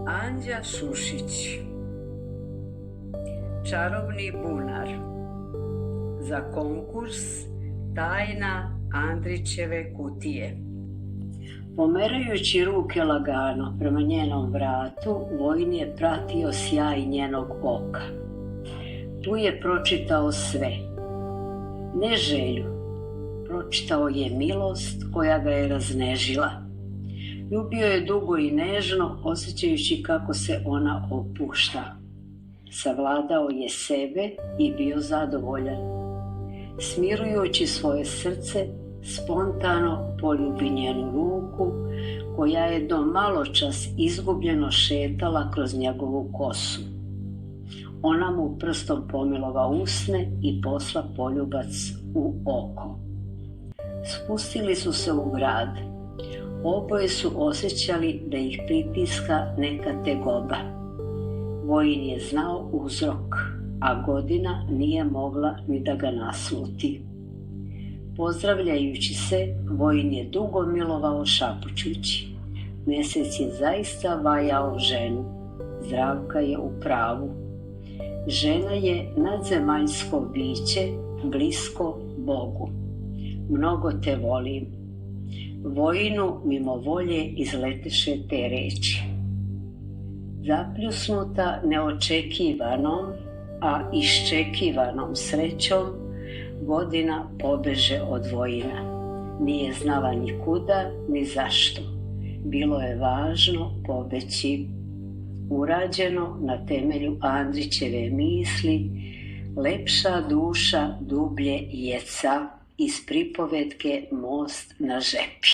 Anđa Šušić. Čarobni bunar. Za konkurs Tajna Andrićeve kutije. Pomerajući ruke lagano prema njenom vratu, vojni je pratio sjaj njenog oka. Tu je pročitao sve. Ne želju, pročitao je milost koja ga je raznežila. Ljubio je dugo i nežno, osjećajući kako se ona opušta. Savladao je sebe i bio zadovoljan. Smirujući svoje srce, spontano poljubi njenu ruku, koja je do maločas izgubljeno šetala kroz njegovu kosu. Ona mu prstom pomilova usne i posla poljubac u oko. Spustili su se u grad. Oboje su osjećali da ih pritiska neka tegoba. Vojin je znao uzrok, a godina nije mogla ni da ga nasluti. Pozdravljajući se, Vojin je dugo milovao šapućući. Mesec je zaista vajao ženu. Zdravka je u pravu. Žena je nadzemaljsko biće, blisko Bogu. Mnogo te volim. Vojinu mimo volje izleteše te reči. Zapljusnuta neočekivanom, a iščekivanom srećom, godina pobeže od Vojina. Nije znala ni kuda, ni zašto. Bilo je važno pobeći. Urađeno na temelju Andrićeve misli, lepša duša dublje jeca, iz pripovetke Most na žepi.